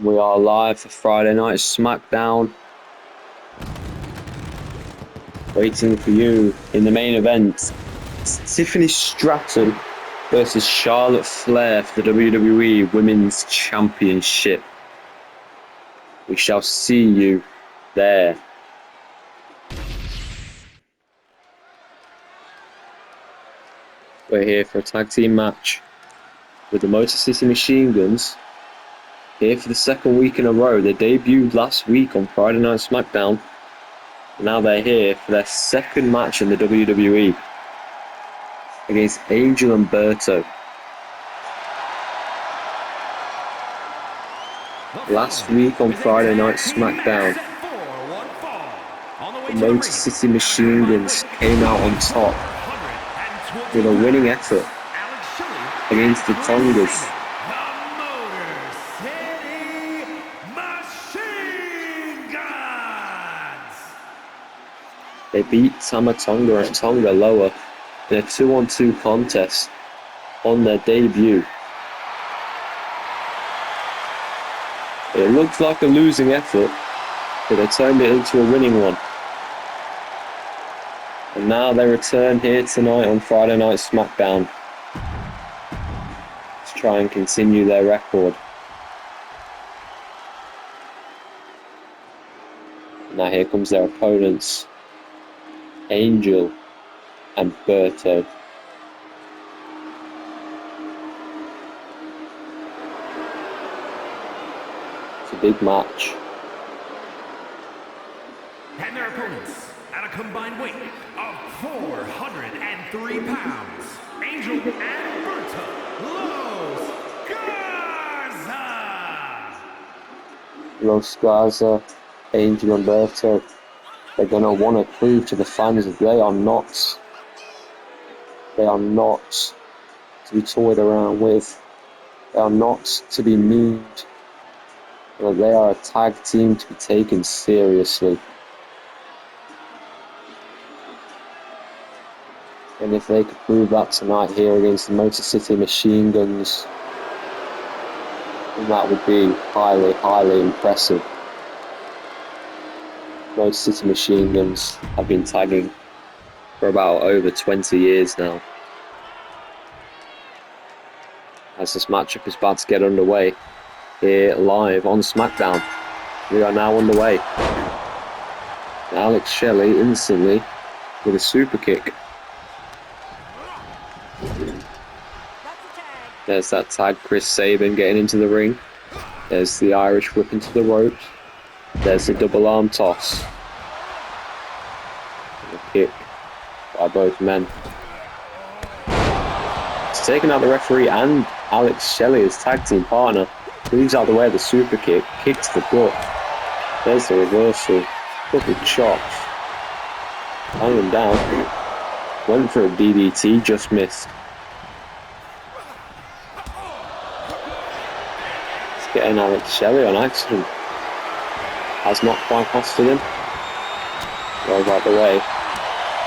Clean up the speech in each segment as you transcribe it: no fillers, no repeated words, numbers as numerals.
We are live for Friday Night SmackDown. Waiting for you in the main event. Tiffany Stratton versus Charlotte Flair for the WWE Women's Championship. We shall see you there. We're here for a tag team match with the Motor City Machine Guns. Here for the second week in a row. They debuted last week on Friday Night SmackDown. And now they're here for their second match in the WWE against Angel and Berto. Last week on Friday Night SmackDown, the Motor City Machine Guns came out on top with a winning effort against the Tongas. They beat Tama Tonga and Tonga Loa in a 2-on-2 contest on their debut. It looked like a losing effort, but they turned it into a winning one. And now they return here tonight on Friday Night SmackDown to try and continue their record. Now here comes their opponents, Angel and Berto. It's a big match. And their opponents, at a combined weight of 403 pounds, Angel and Berto Los Garza, Angel and Berto. They're going to want to prove to the fans that they are not to be toyed around with. They are not to be memed. They are a tag team to be taken seriously. And if they could prove that tonight here against the Motor City Machine Guns, then that would be highly, highly impressive. Motor City Machine Guns have been tagging for about over 20 years now. As this matchup is about to get underway here live on SmackDown, we are now underway. Alex Shelley instantly with a super kick. There's that tag, Chris Sabin getting into the ring. There's the Irish whip into the ropes. There's the double arm toss. And a kick by both men. It's taken out the referee and Alex Shelley, his tag team partner. Moves out the way of the super kick. Kick to the gut. There's the reversal. Couple chops. Hung him down. Went for a DDT, just missed. It's getting Alex Shelley on accident. Has not quite costed him. Goes out the way.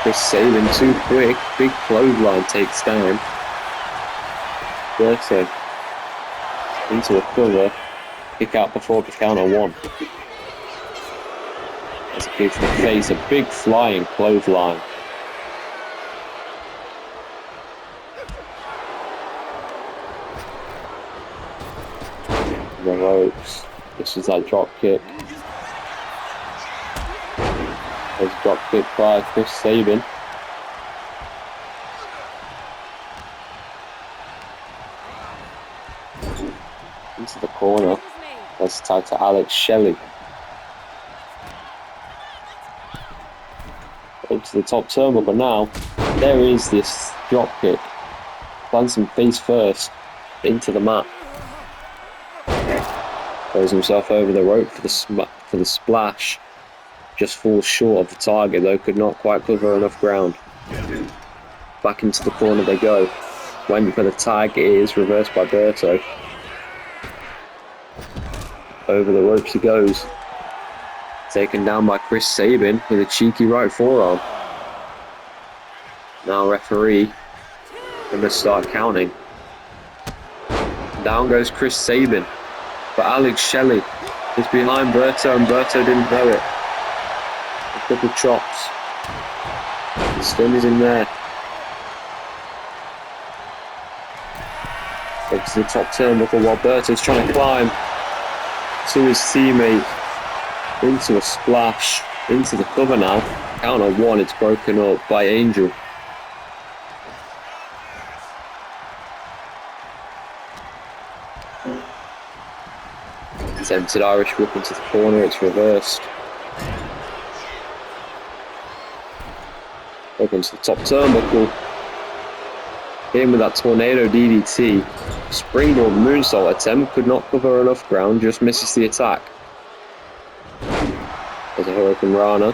Chris Sabin too quick. Big clothesline takes down Berto into a cover. Kick out before the count on one. There's a kick to the face. A big flying clothesline. The ropes. This is that drop kick. There's a drop kick by Chris Sabin. Into the corner. That's tied to Alex Shelley. Up to the top turnbuckle now. There is this drop kick. Plants him face first into the mat. Throws himself over the rope for the splash. Just falls short of the target though, could not quite cover enough ground. Back into the corner they go. Went for the tag, it is reversed by Berto. Over the ropes he goes. Taken down by Chris Sabin with a cheeky right forearm. Now referee going to start counting. Down goes Chris Sabin. But Alex Shelley is behind Berto, and Berto didn't know it. A couple chops. Still is in there. Up to the top turnbuckle while Berto's trying to climb to his teammate. Into a splash. Into the cover now. Count on one, it's broken up by Angel. Attempted Irish whip into the corner, it's reversed. Up into the top turnbuckle. In with that tornado DDT. Springboard moonsault attempt, could not cover enough ground, just misses the attack. There's a Hurricane Rana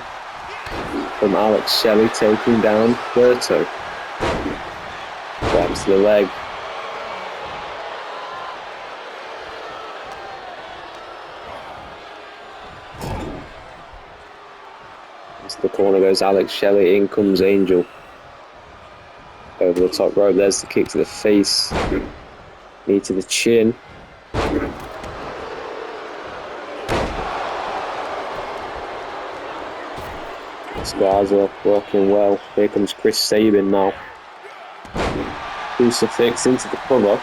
from Alex Shelley taking down Berto. Grabs the leg. Into the corner goes Alex Shelley, in comes Angel. Over the top rope, there's the kick to the face. Knee to the chin. Garza working well. Here comes Chris Sabin now. Crucifix into the cover.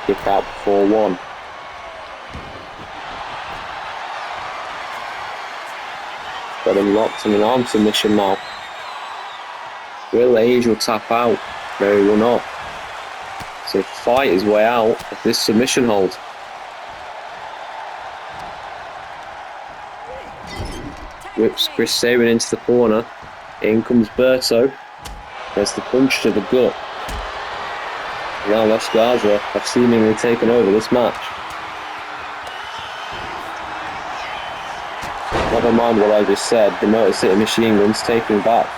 Kick out before 1. Got him locked in an arm submission now. Will Angel tap out? No, he will not. So fight his way out of this submission hold. Whips Chris Sabin into the corner. In comes Berto. There's the punch to the gut. Now Los Garza have seemingly taken over this match. Never mind what I just said, the Motor City Machine Guns taking back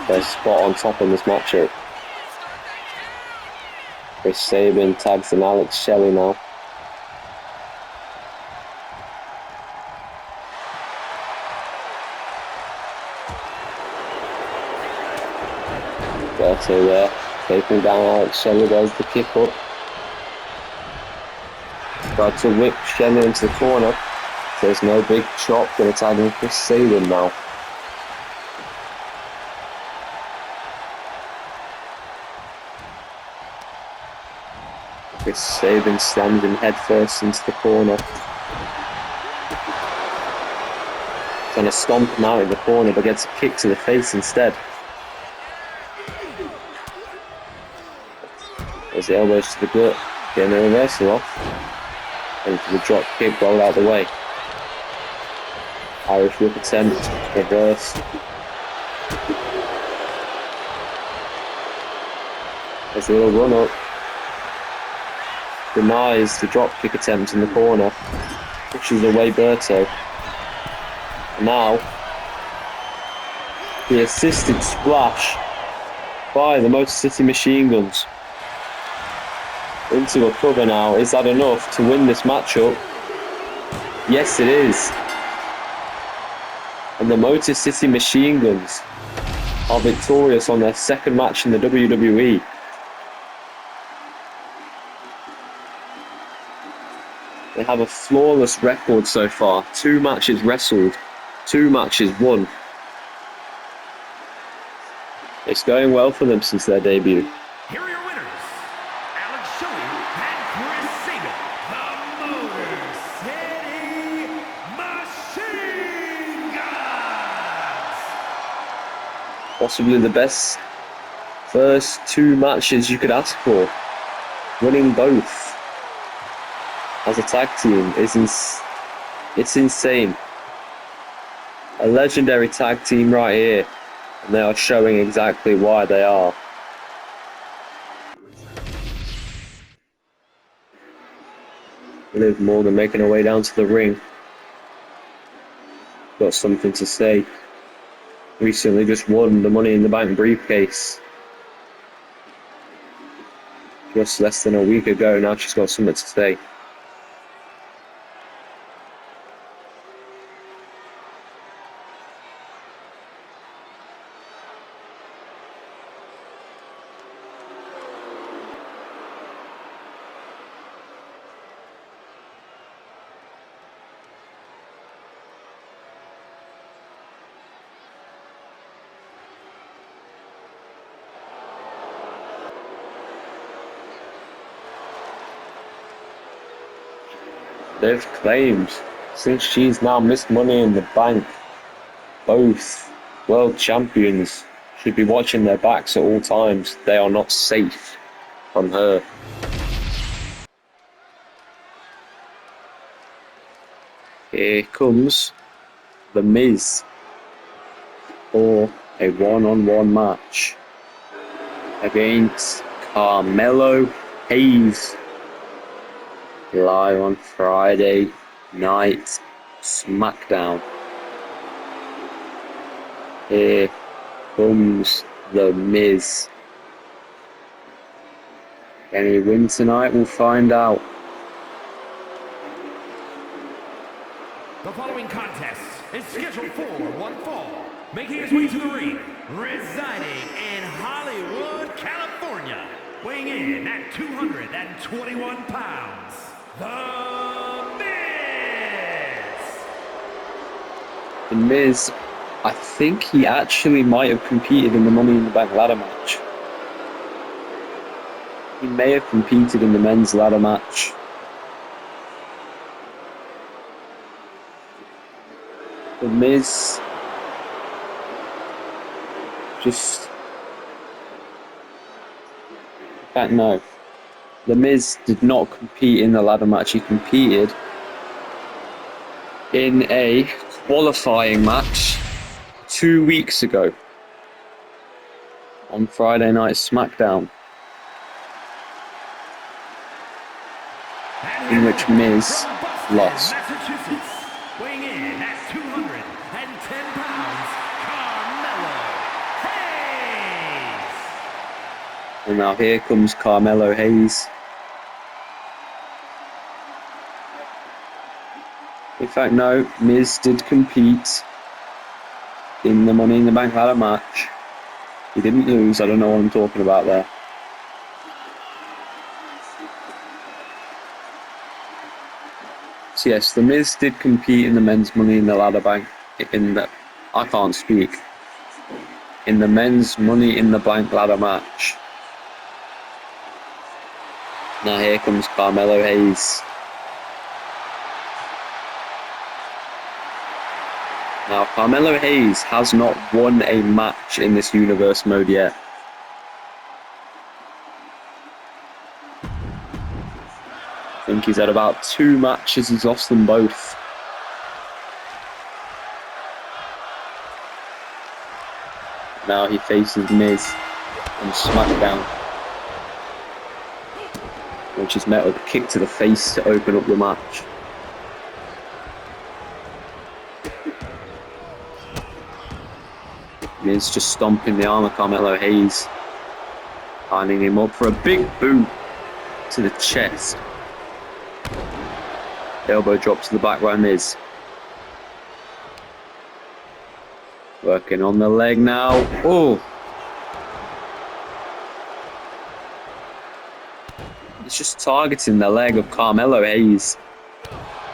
their spot on top in this matchup. Chris Sabin tags in Alex Shelley now. Berto there, taking down Alex Shelley, there's the kick up. Tried to whip Shelley into the corner. There's no big chop, gonna tag in Chris Sabin now. Chris Sabin slams him head first into the corner. Trying to stomp him out in the corner, but gets a kick to the face instead. There's the elbows to the gut, getting the reversal off. And for the drop kick, rolled out the way. Irish whip attempt, reverse. There's a little run up. Denies the drop kick attempt in the corner. Pushes away Berto. And now, the assisted splash by the Motor City Machine Guns. Into a cover now. Is that enough to win this matchup? Yes, it is. And the Motor City Machine Guns are victorious on their second match in the WWE. They have a flawless record so far. 2 matches wrestled, 2 matches won. It's going well for them since their debut. Here are your winners, Alex Shelley and Chris Sabin, the Motor City Machine Guns. Possibly the best first 2 matches you could ask for. Winning both as a tag team is it's insane. A legendary tag team right here, and they are showing exactly why they are. Liv Morgan making her way down to the ring. Got something to say. Recently just won the Money in the Bank briefcase. Just less than a week ago, now she's got something to say. they've claimed, since she's now missed Money in the Bank, both world champions should be watching their backs at all times. They are not safe from her. Here comes The Miz for a one-on-one match against Carmelo Hayes, live on Friday Night SmackDown. Here comes The Miz. Can he win tonight? We'll find out. The following contest is scheduled for one fall, making his way to the ring, residing in Hollywood, California, weighing in at 221 pounds, The Miz! The Miz, I think he actually might have competed in the Money in the Bank ladder match. He may have competed in the men's ladder match. The Miz just... in fact, no. The Miz did not compete in the ladder match. He competed in a qualifying match 2 weeks ago on Friday Night SmackDown, in which Miz lost. Weighing in at 210 pounds, Carmelo Hayes. And now here comes Carmelo Hayes. In fact, no, Miz did compete in the Money in the Bank ladder match. He didn't lose. I don't know what I'm talking about there. So yes, the Miz did compete in the men's Money in the Ladder Bank. I can't speak. In the men's Money in the Bank ladder match. Now here comes Carmelo Hayes. Now Carmelo Hayes has not won a match in this universe mode yet. I think he's had about 2 matches, he's lost them both. Now he faces Miz on SmackDown, which is met with a kick to the face to open up the match. Miz just stomping the arm of Carmelo Hayes, lining him up for a big boot to the chest. Elbow drop to the back by Miz. Working on the leg now. Oh! It's just targeting the leg of Carmelo Hayes.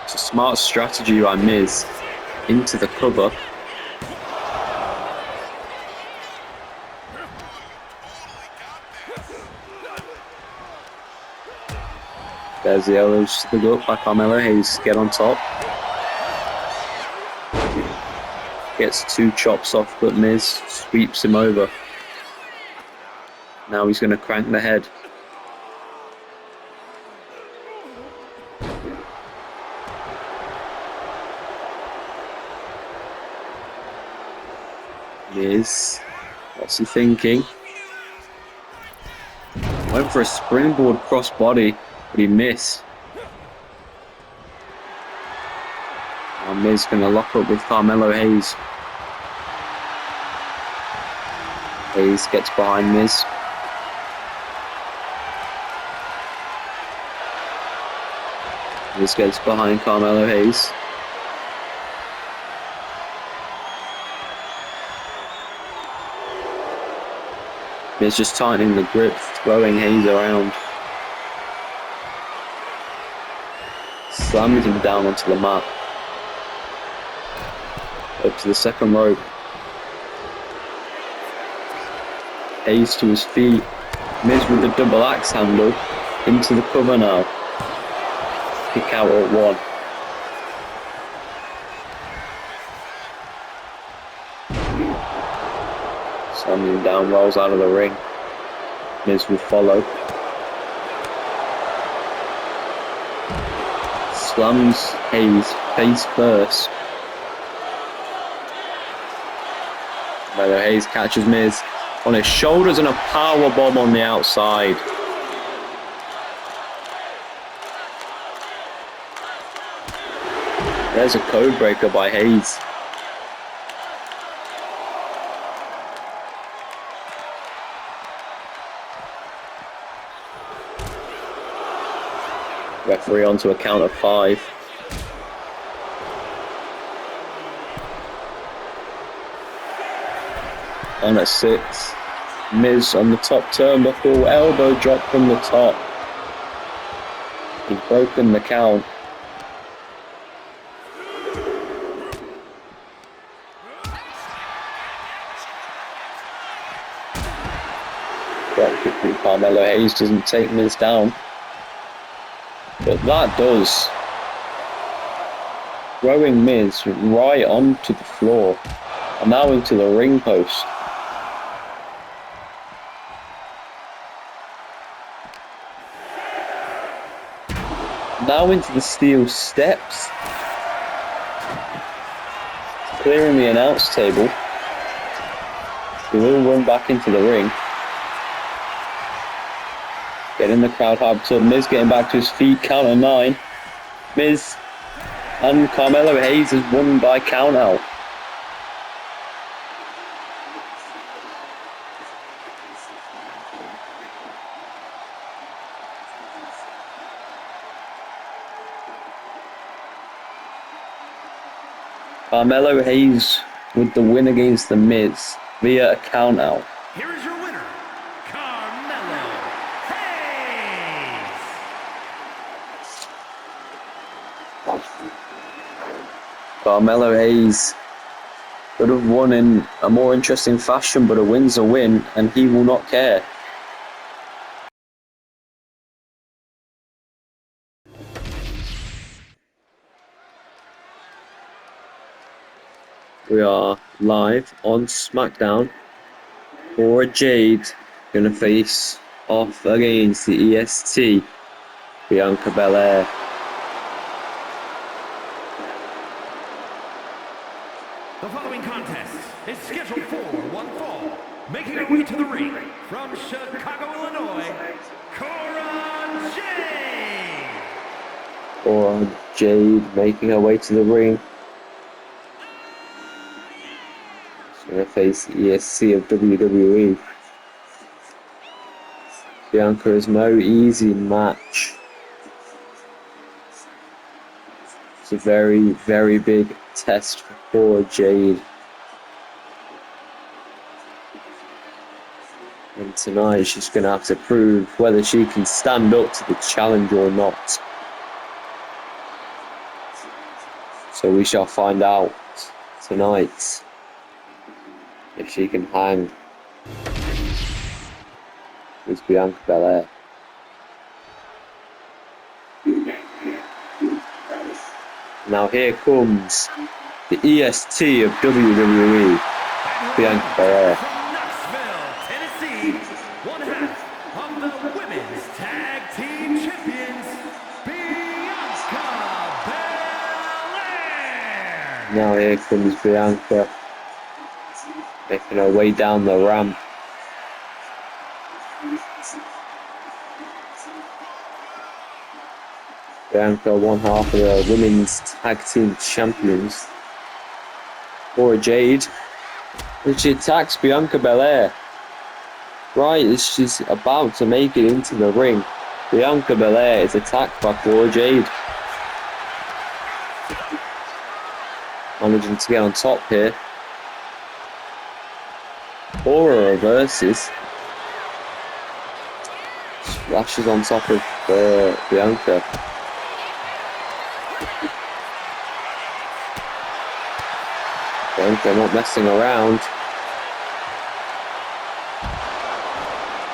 It's a smart strategy by Miz. Into the cover. There's the elbows to the gut by Carmelo Hayes. Get on top. Gets 2 chops off, but Miz sweeps him over. Now he's going to crank the head. Miz, what's he thinking? Went for a springboard crossbody, but he missed. Now Miz going to lock up with Carmelo Hayes. Hayes gets behind Miz. Miz gets behind Carmelo Hayes. Miz just tightening the grip, throwing Hayes around. Slams him down onto the mat. Up to the second rope. Hayes to his feet. Miz with the double axe handle. Into the cover now. Kick out at 1. down, rolls out of the ring. Miz will follow. Slams Hayes face first. Carmelo Hayes catches Miz on his shoulders and a power bomb on the outside. There's a code breaker by Hayes. Referee onto a count of 5. On at 6. Miz on the top turnbuckle, elbow drop from the top. He's broken the count. Quite quickly, Carmelo Hayes doesn't take Miz down. But that does. Throwing Miz right onto the floor. And now into the ring post. Now into the steel steps. Clearing the announce table. He will run back into the ring. Getting the crowd hyped up. Miz getting back to his feet. Count of 9. Miz and Carmelo Hayes has won by count out. Carmelo Hayes with the win against The Miz via a count out. Here is your winner, Carmelo Hayes. Carmelo Hayes could have won in a more interesting fashion, but a win's a win, and he will not care. We are live on SmackDown. Cora Jade gonna face off against the EST, Bianca Belair. The following contest is scheduled for one fall. Making her way to the ring from Chicago, Illinois, Cora Jade. Cora Jade making her way to the ring. She's gonna face the ESC of WWE. Bianca is no easy match. It's a very, very big test for Cora Jade. And tonight she's going to have to prove whether she can stand up to the challenge or not. So we shall find out tonight if she can hang with Bianca Belair. Now here comes the EST of WWE, Bianca Belair. From Knoxville, Tennessee, one half of the Women's Tag Team Champions, Bianca Belair. Now here comes Bianca, making her way down the ramp. Bianca, one half of the Women's Tag Team Champions. Cora Jade, and she attacks Bianca Belair. Right as she's about to make it into the ring, Bianca Belair is attacked by Cora Jade. Managing to get on top here. Cora reverses. Splashes on top of Bianca. Bianca not messing around.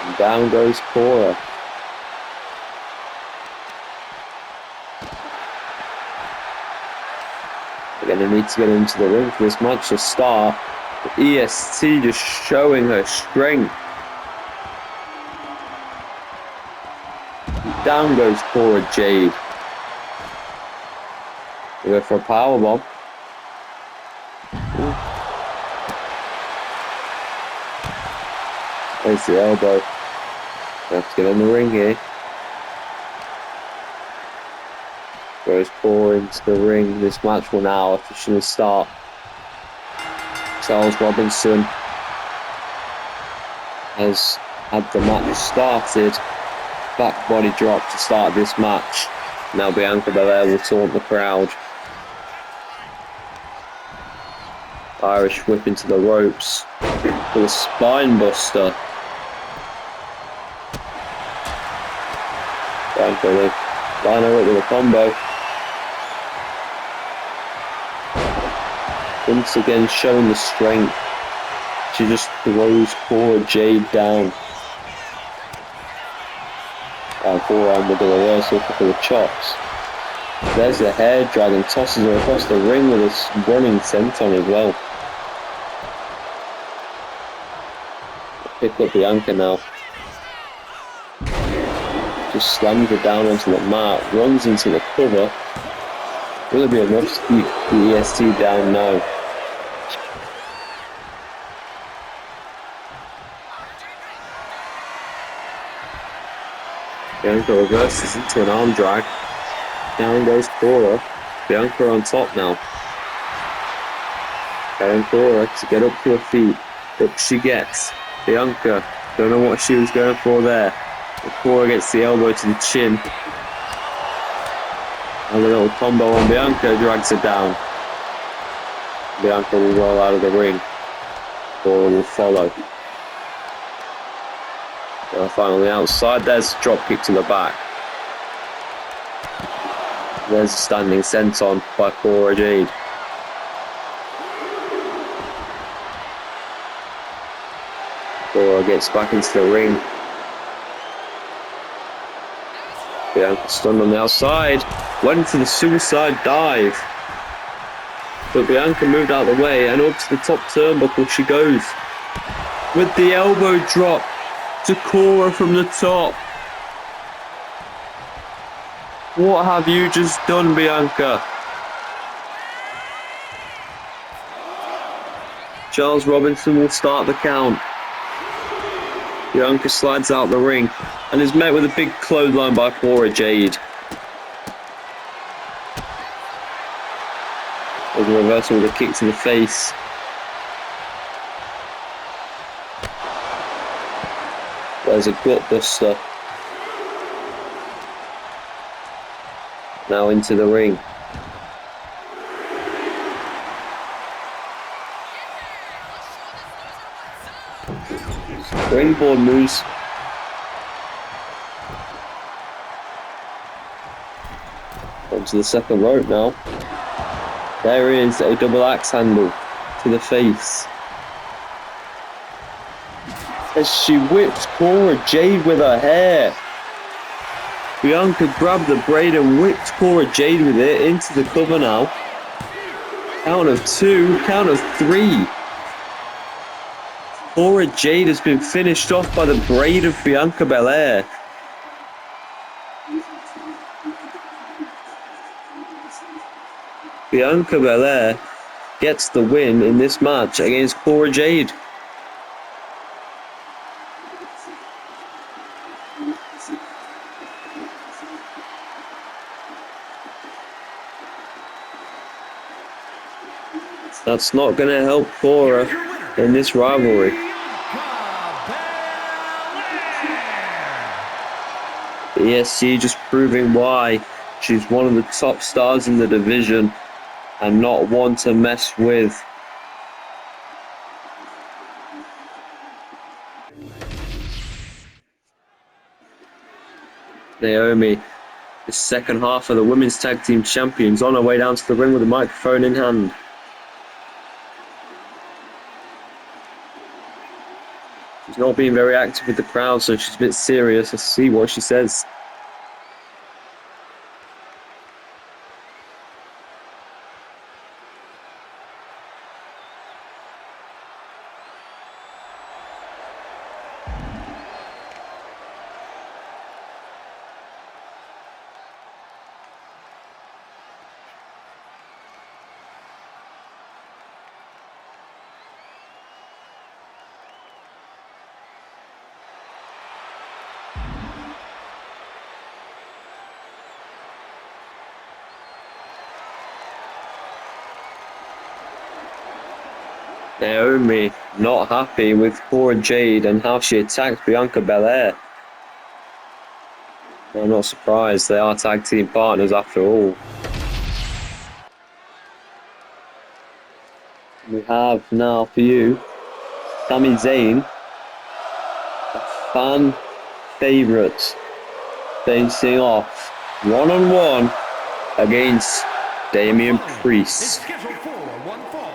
And down goes Cora. We're going to need to get into the ring for this match to start. EST just showing her strength. Down goes Cora Jade. We go for a powerbomb. There's the elbow. Have to get in the ring here. Goes Cora into the ring. This match will now officially start. Charles Robinson has had the match started. Back body drop to start this match. Now Bianca Belair will taunt the crowd. Irish whip into the ropes with a spine buster. Bianca will line her up with a combo. Once again showing the strength. She just throws Cora Jade down. Forearm with the reversal, a couple of chops. There's the hair dragon, tosses her across the ring with a running senton as well. Pick up Bianca now. Just slams her down onto the mat, runs into the cover. Will it be enough to keep the EST down now? Bianca reverses into an arm drag. Down goes Cora. Bianca on top now. Carrying Cora to get up to her feet. Up she gets. Bianca, don't know what she was going for there. But Cora gets the elbow to the chin. And a little combo on Bianca drags her down. Bianca will roll out of the ring. Cora will follow. Finally outside, there's a drop kick to the back. There's a standing senton by Cora Jade. Cora gets back into the ring. Bianca stunned on the outside. Went for the suicide dive. But Bianca moved out of the way and up to the top turnbuckle she goes. With the elbow drop to Cora from the top. What have you just done, Bianca? Charles Robinson will start the count. Bianca slides out the ring and is met with a big clothesline by Cora Jade. There's a reversal with a kick to the face. There's a gut buster. Now into the ring. Ringboard moves. Onto the second rope now. There is a double axe handle to the face. As she whips Cora Jade with her hair. Bianca grabbed the braid and whipped Cora Jade with it into the cover now. Count of 2, count of 3. Cora Jade has been finished off by the braid of Bianca Belair. Bianca Belair gets the win in this match against Cora Jade. That's not going to help Cora in this rivalry. The ESC just proving why she's one of the top stars in the division and not one to mess with. Naomi, the second half of the women's tag team champions, on her way down to the ring with a microphone in hand. She's not being very active with the crowd, so she's a bit serious. Let's see what she says. Naomi not happy with poor Jade and how she attacked Bianca Belair. I'm not surprised, they are tag team partners after all. We have now for you Sami Zayn, a fan favourite, facing off one-on-one against Damian Priest. Is scheduled for one fall,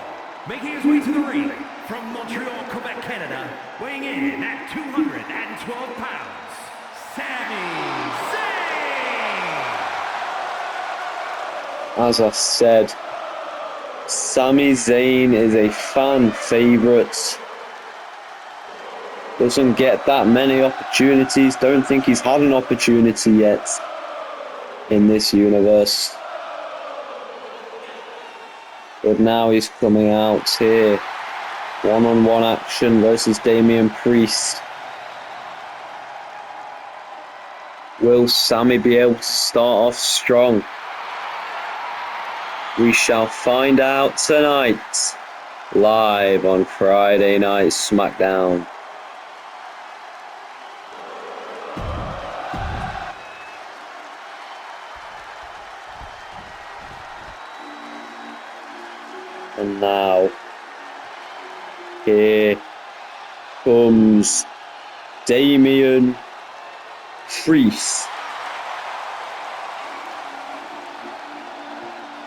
making his way to the ring from Montreal, Quebec, Canada, weighing in at 212 pounds, Sami Zayn. As I said, Sami Zayn is a fan favourite. Doesn't get that many opportunities. Don't think he's had an opportunity yet in this universe. But now he's coming out here. One-on-one action versus Damian Priest. Will Sami be able to start off strong? We shall find out tonight, live on Friday Night SmackDown. And now, here comes Damian Priest.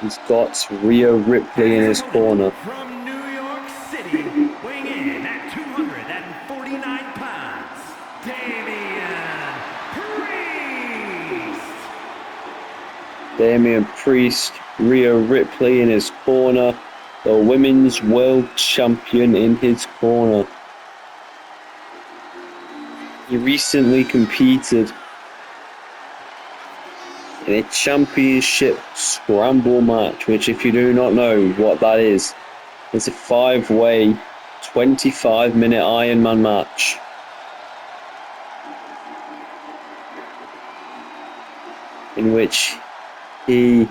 He's got Rhea Ripley in his corner. From New York City, weighing in at 249 pounds, Damian Priest. Damian Priest, Rhea Ripley in his corner. The Women's World Champion in his corner. He recently competed in a championship scramble match, which, if you do not know what that is, it's a 5-way 25-minute Iron Man match. In which he,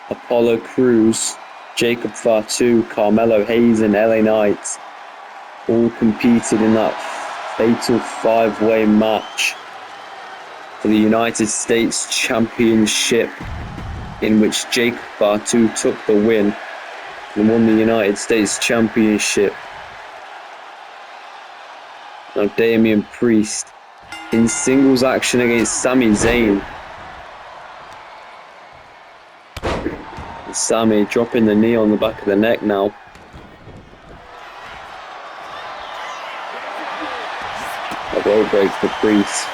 Apollo Crews, Jacob Fatu, Carmelo Hayes and LA Knight all competed in that fatal 5-way match for the United States Championship, in which Jacob Fatu took the win and won the United States Championship. Now Damian Priest in singles action against Sami Zayn. Sami dropping the knee on the back of the neck now. A road break for Priest.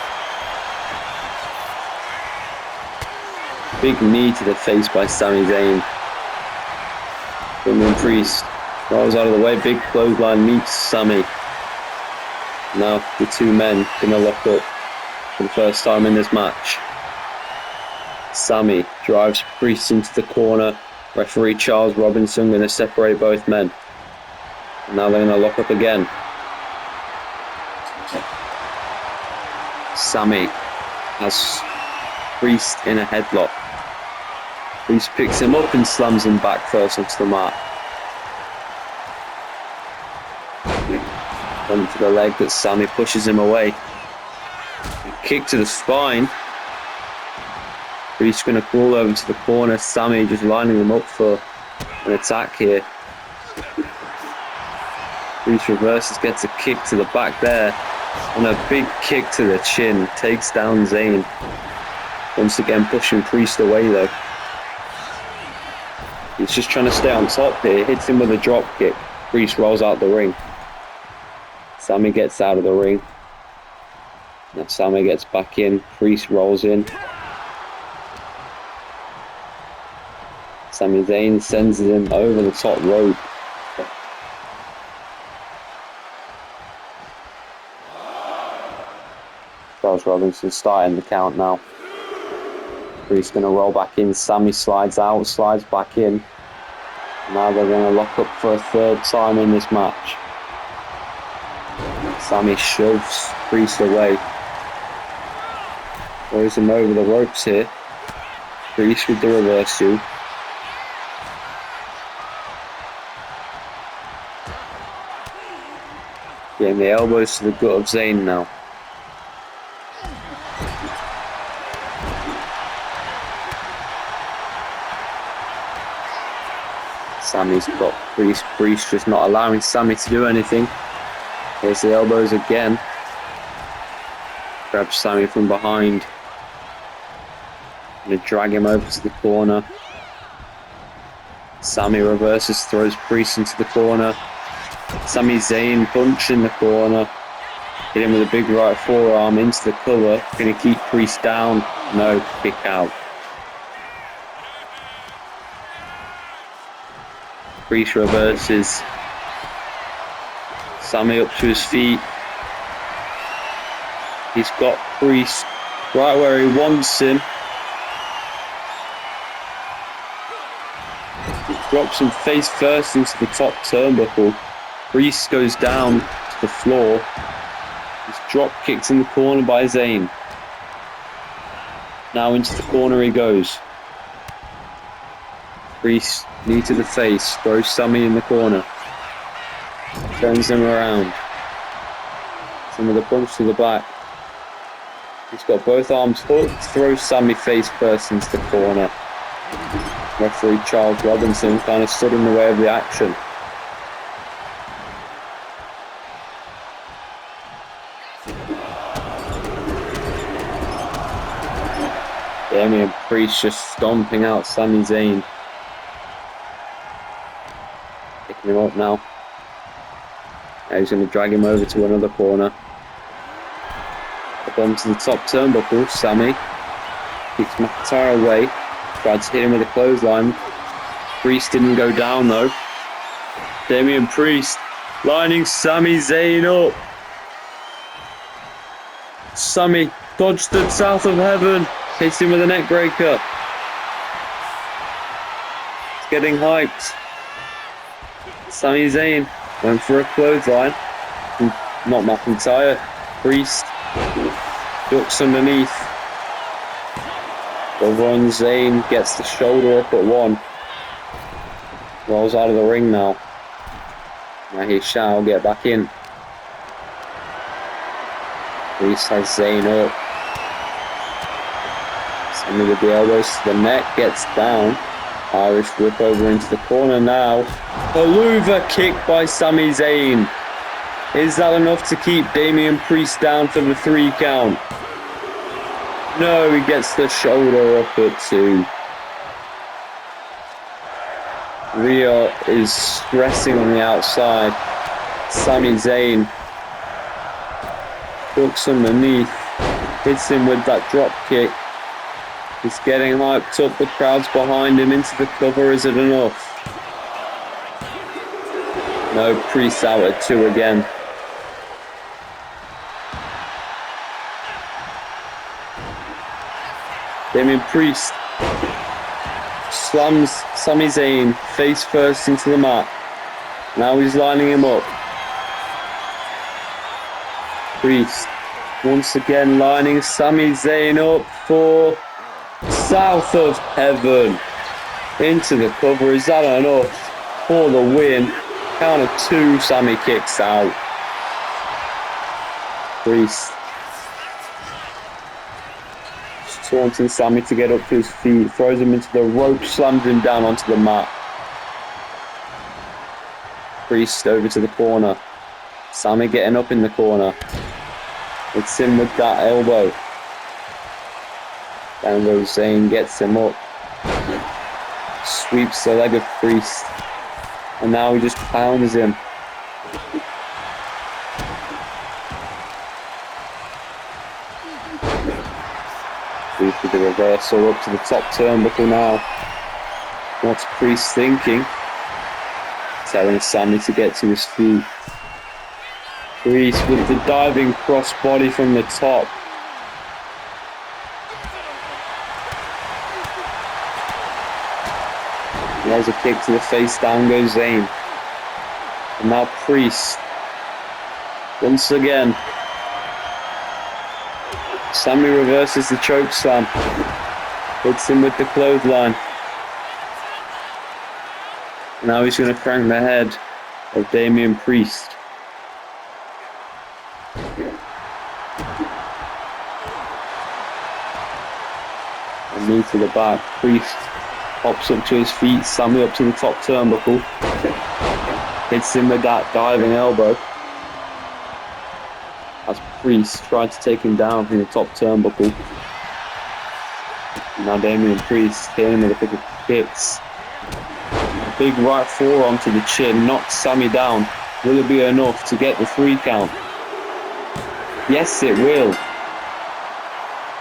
Big knee to the face by Sami Zayn. Damian Priest rolls out of the way, big clothesline meets Sami. Now the two men gonna lock up for the first time in this match. Sami drives Priest into the corner. Referee Charles Robinson going to separate both men. And now they're going to lock up again. Sami has Priest in a headlock. Priest picks him up and slams him back first onto the mat. Onto the leg, but Sami pushes him away. Kick to the spine. Priest going to crawl over to the corner. Sami just lining him up for an attack here. Priest reverses, gets a kick to the back there. And a big kick to the chin. Takes down Zayn. Once again pushing Priest away though. He's just trying to stay on top here. Hits him with a drop kick. Priest rolls out the ring. Sami gets out of the ring. Now Sami gets back in. Priest rolls in. Sami Zayn sends him over the top rope. Charles Robinson starting the count now. Priest going to roll back in. Sami slides out, slides back in. Now they're going to lock up for a third time in this match. Sami shoves Priest away. Throws him over the ropes here. Priest with the reversal. Getting the elbows to the gut of Zayn now. Sammy's got Priest. Priest just not allowing Sammy to do anything. Here's the elbows again. Grabs Sammy from behind. Gonna drag him over to the corner. Sammy reverses, throws Priest into the corner. Sami Zayn punch in the corner. Hit him with a big right forearm into the cover. Gonna keep Priest down. No, kick out. Priest reverses. Sammy up to his feet. He's got Priest right where he wants him. Drops him face first into the top turnbuckle. Priest goes down to the floor. He's drop kicked in the corner by Zayn. Now into the corner he goes. Priest, knee to the face, throws Sammy in the corner. Turns him around. Some of the punch to the back. He's got both arms hooked, throws Sammy face first into the corner. Referee Charles Robinson kind of stood in the way of the action. Damian Priest just stomping out Sami Zayn. Picking him up now. Now he's going to drag him over to another corner. Up onto the top turnbuckle. Sami kicks McIntyre away. Tried to hit him with a clothesline. Priest didn't go down though. Damian Priest lining Sami Zayn up. Sami dodged the south of heaven. Hits him with a neck breaker. It's getting hyped. Sami Zayn went for a clothesline. Not McIntyre. Priest ducks underneath. Over on Zayn, gets the shoulder up at one. Rolls out of the ring now. Now he shall get back in. Priest has Zayn up. Sami with the elbows to the neck, gets down. Irish whip over into the corner now. Haluva kick by Sami Zayn. Is that enough to keep Damian Priest down for the 3 count? No, he gets the shoulder up at 2. Rhea is stressing on the outside. Sami Zayn hooks underneath, hits him with that drop kick. He's getting hyped up, the crowd's behind him into the cover. Is it enough? No, Priest out at 2 again. Damian Priest slams Sami Zayn face first into the mat. Now he's lining him up. Priest once again lining Sami Zayn up for south of heaven. Into the cover. Is that enough for the win? Count of 2, Sami kicks out. Priest taunting Sami to get up to his feet, throws him into the rope, slams him down onto the mat. Priest over to the corner. Sami getting up in the corner. It's him with that elbow. Down goes Zayn, gets him up. Sweeps the leg of Priest. And now he just pounds him. With the reversal up to the top turnbuckle now. What's Priest thinking? Telling Sami to get to his feet. Priest with the diving crossbody from the top. There's a kick to the face, down goes Zayn. And now Priest. Once again. Sami reverses the choke slam. Hits him with the clothesline. Now he's going to crank the head of Damian Priest. And knee to the back. Priest hops up to his feet. Sammy up to the top turnbuckle. Hits him with that diving elbow. As Priest tried to take him down from the top turnbuckle. Now Damian Priest hitting him with a couple of kicks. Big right forearm to the chin. Knocks Sammy down. Will it be enough to get the 3 count? Yes, it will.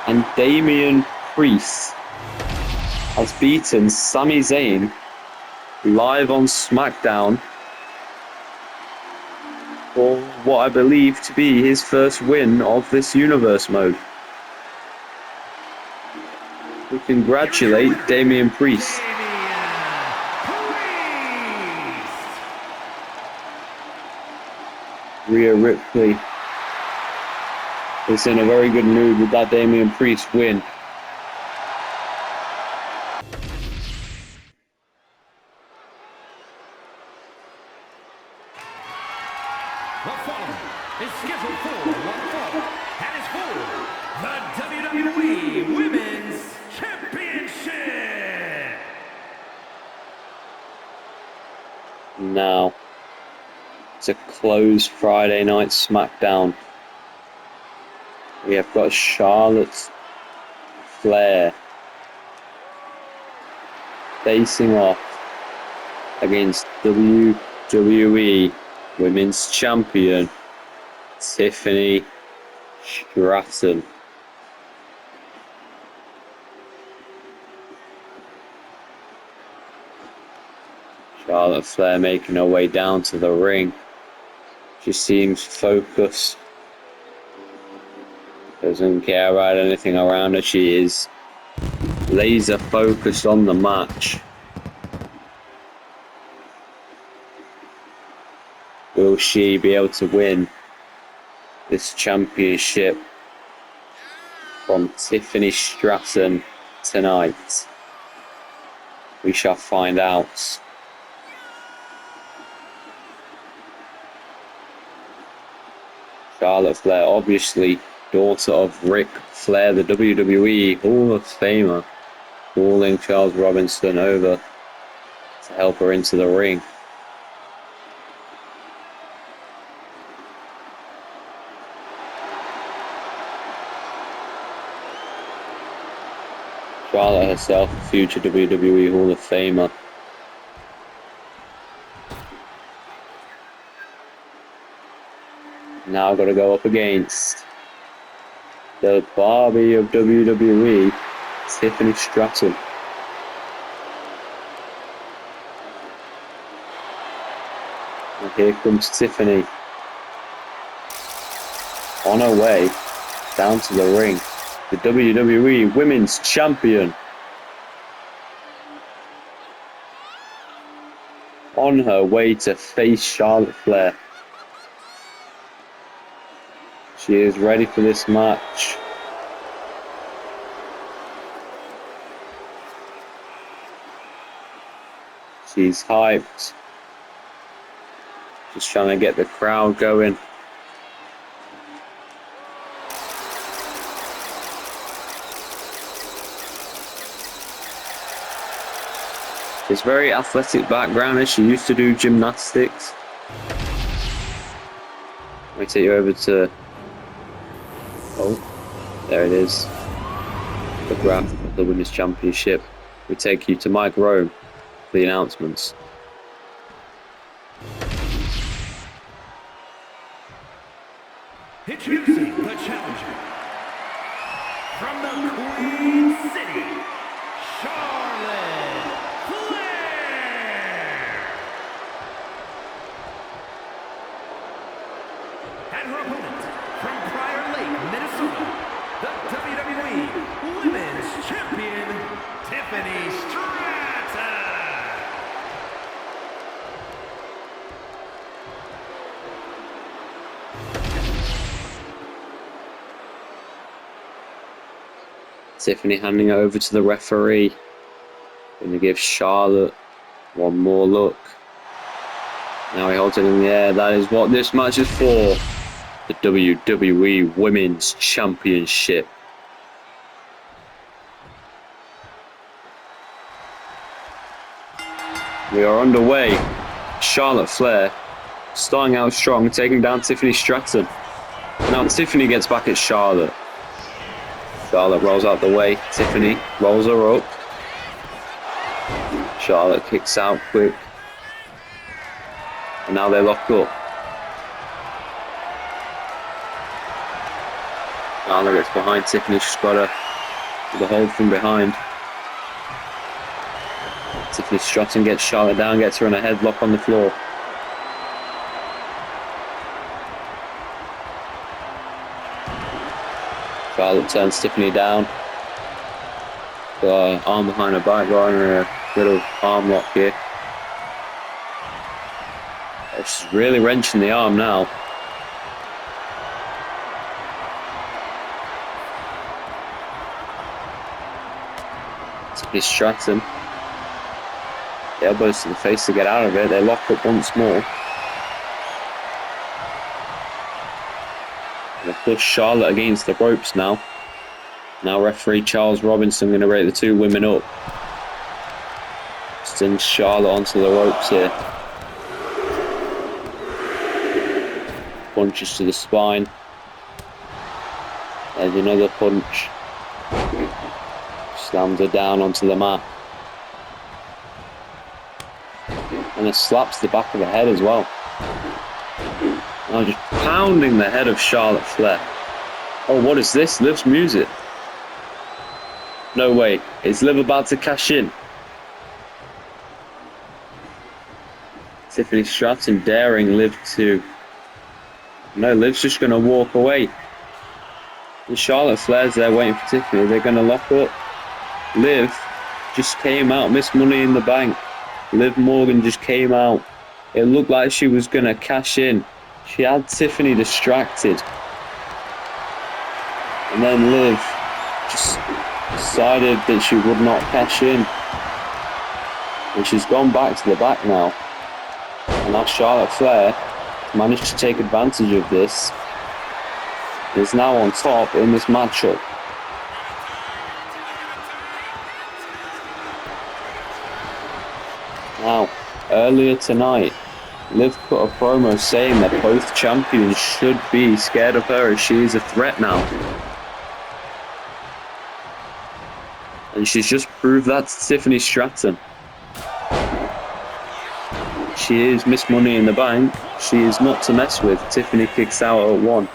And Damian Priest has beaten Sami Zayn live on SmackDown for what I believe to be his first win of this universe mode. We congratulate Damian Priest. Rhea Ripley is in a very good mood with that Damian Priest win. The following is scheduled for one fall and is for the WWE Women's Championship. Now, it's a closed Friday night SmackDown. We have got Charlotte Flair facing off against WWE Women's Champion Tiffany Stratton. Charlotte Flair making her way down to the ring. She seems focused. Doesn't care about anything around her. She is laser focused on the match. Will she be able to win this championship from Tiffany Stratton tonight? We shall find out. Charlotte Flair, obviously daughter of Ric Flair, the WWE Hall of Famer, calling Charles Robinson over to help her into the ring. Charlotte herself, a future WWE Hall of Famer. Now got to go up against the Barbie of WWE, Tiffany Stratton. And here comes Tiffany on her way down to the ring. The WWE Women's Champion. On her way to face Charlotte Flair. She is ready for this match. She's hyped. Just trying to get the crowd going. It's very athletic background as she used to do gymnastics. Let me take you over to... Oh, there it is. The graph of the Women's Championship. We take you to Mike Rome for the announcements. Introducing the challenger from the Queen City, Charlotte Flair, and her opponent from Prior Lake, Minnesota, the WWE Women's Champion, Tiffany Stratton. Tiffany handing it over to the referee. Going to give Charlotte one more look. Now he holds it in the air. That is what this match is for. The WWE Women's Championship. We are underway. Charlotte Flair starting out strong, taking down Tiffany Stratton. Now Tiffany gets back at Charlotte. Charlotte rolls out the way. Tiffany rolls her up. Charlotte kicks out quick. And now they lock up. Charlotte gets behind Tiffany. She's got her with a hold from behind. Tiffany Stratton gets Charlotte down, gets her in a headlock on the floor. Charlotte turns Tiffany down. Got her arm behind her back, got her in a little arm lock here. She's really wrenching the arm now. Tiffany Stratton. The elbows to the face to get out of it. They lock up once more. They push Charlotte against the ropes now. Now referee Charles Robinson going to break the two women up. Sends Charlotte onto the ropes here. Punches to the spine. There's another punch. Slams her down onto the mat. And it slaps the back of the head as well. Now just pounding the head of Charlotte Flair. Oh, what is this? Liv's music. No way. Is Liv about to cash in? Tiffany Stratton daring Liv to... No, Liv's just going to walk away. And Charlotte Flair's there waiting for Tiffany. They're going to lock up. Liv just came out. Miss Money in the Bank. Liv Morgan just came out. It looked like she was going to cash in. She had Tiffany distracted. And then Liv just decided that she would not cash in. And she's gone back to the back now. And now Charlotte Flair managed to take advantage of this. Is now on top in this matchup. Now, earlier tonight, Liv put a promo saying that both champions should be scared of her as she is a threat now. And she's just proved that to Tiffany Stratton. She is Miss Money in the Bank. She is not to mess with. Tiffany kicks out at 1.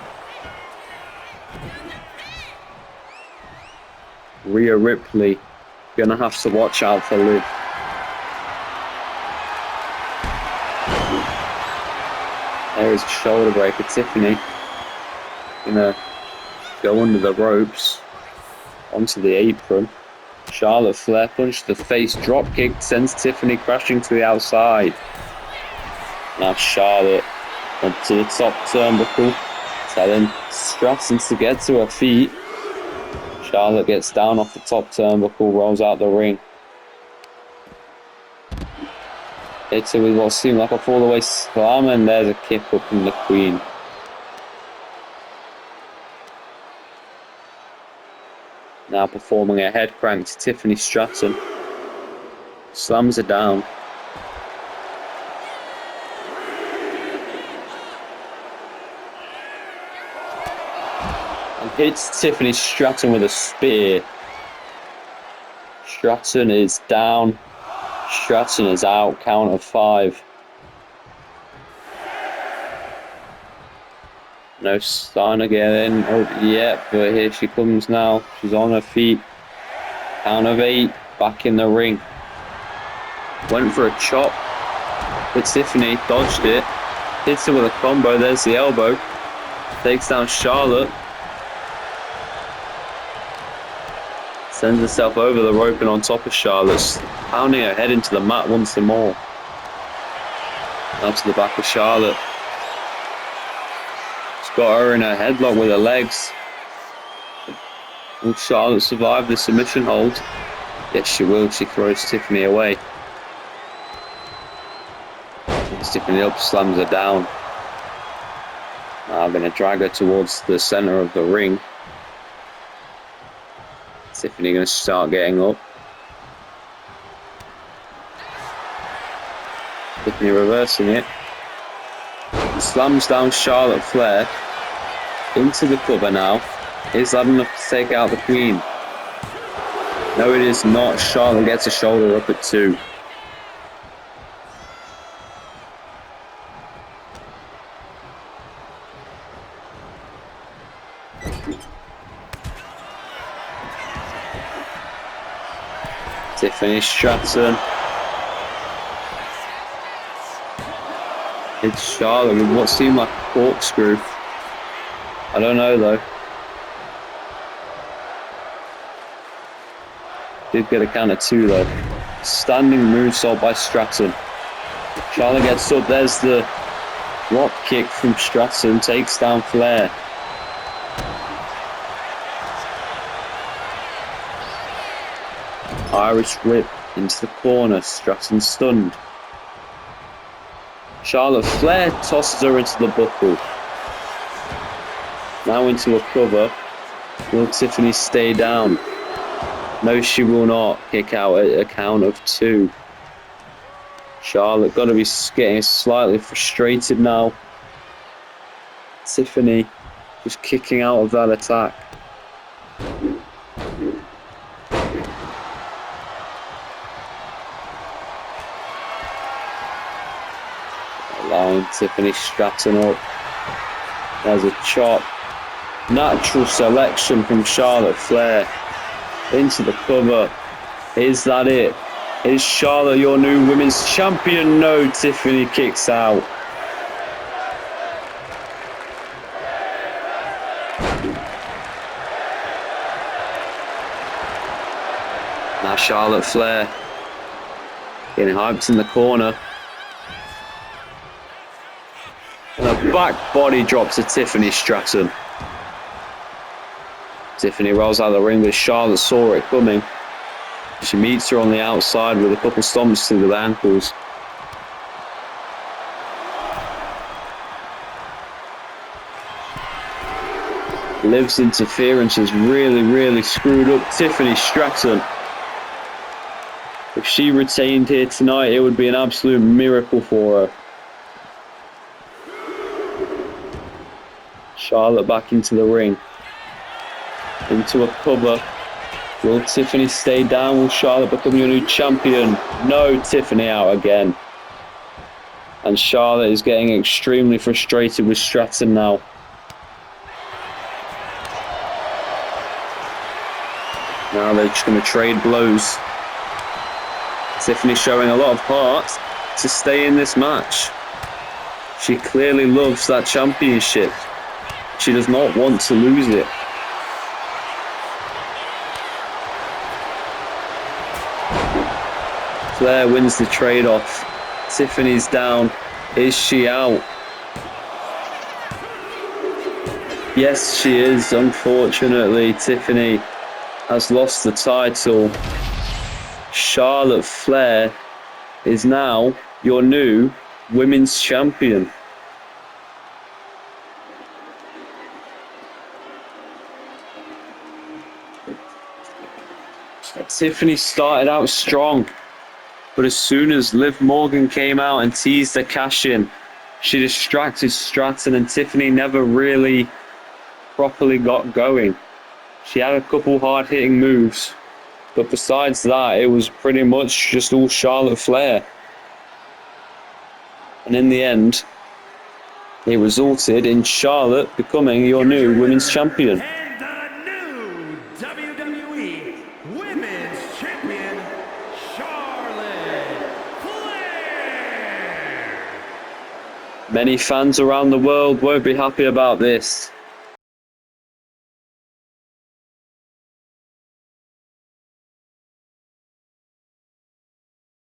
Rhea Ripley gonna have to watch out for Liv. There is a shoulder breaker. Tiffany gonna go under the ropes onto the apron. Charlotte Flair punch to the face, drop kick, sends Tiffany crashing to the outside. Now Charlotte onto the top turnbuckle, telling Stratton to get to her feet. Charlotte gets down off the top turnbuckle, rolls out the ring. Hits her with what seemed like a fall-away slam, and there's a kick up from the Queen. Now performing a head crank to Tiffany Stratton. Slams her down. And hits Tiffany Stratton with a spear. Stratton is down. Stratton is out, count of 5. No sign of getting up yet, but here she comes now. She's on her feet. Count of 8, back in the ring. Went for a chop, but Tiffany dodged it. Hits her with a combo, there's the elbow. Takes down Charlotte. Sends herself over the rope and on top of Charlotte, pounding her head into the mat once more. Now to the back of Charlotte. She's got her in her headlock with her legs. Will Charlotte survive the submission hold? Yes, she will. She throws Tiffany away. Picks Tiffany up, slams her down. Now I'm going to drag her towards the center of the ring. Tiffany going to start getting up. Tiffany reversing it. Slams down Charlotte Flair into the cover now. Is that enough to take out the Queen? No, it is not. Charlotte gets a shoulder up at 2. Tiffany Stratton. It's Charlotte with what seemed like a corkscrew. I don't know though. Did get a count of 2 though. Standing moonsault by Stratton. Charlotte gets up. There's the drop kick from Stratton. Takes down Flair. Irish whip into the corner. Stratton stunned. Charlotte Flair tosses her into the buckle. Now into a cover. Will Tiffany stay down? No, she will not. Kick out at a count of 2. Charlotte got to be getting slightly frustrated now. Tiffany just kicking out of that attack. Allowing Tiffany Stratton up. There's a chop. Natural selection from Charlotte Flair. Into the cover. Is that it? Is Charlotte your new women's champion? No, Tiffany kicks out. Now Charlotte Flair getting hyped in the corner. And a back body drop to Tiffany Stratton. Tiffany rolls out of the ring, but Charlotte saw it coming. She meets her on the outside with a couple stomps to the ankles. Liv's interference has really screwed up Tiffany Stratton. If she retained here tonight, it would be an absolute miracle for her. Charlotte back into the ring. Into a cover. Will Tiffany stay down? Will Charlotte become your new champion? No, Tiffany out again. And Charlotte is getting extremely frustrated with Stratton now. Now they're just going to trade blows. Tiffany showing a lot of heart to stay in this match. She clearly loves that championship. She does not want to lose it. Flair wins the trade-off. Tiffany's down. Is she out? Yes, she is. Unfortunately, Tiffany has lost the title. Charlotte Flair is now your new women's champion. Tiffany started out strong, but as soon as Liv Morgan came out and teased the cash-in, she distracted Stratton, and Tiffany never really properly got going. She had a couple hard-hitting moves, but besides that, it was pretty much just all Charlotte Flair. And in the end, it resulted in Charlotte becoming your new women's champion. And the new WWE Women's Champion, Charlotte Flair. Many fans around the world won't be happy about this.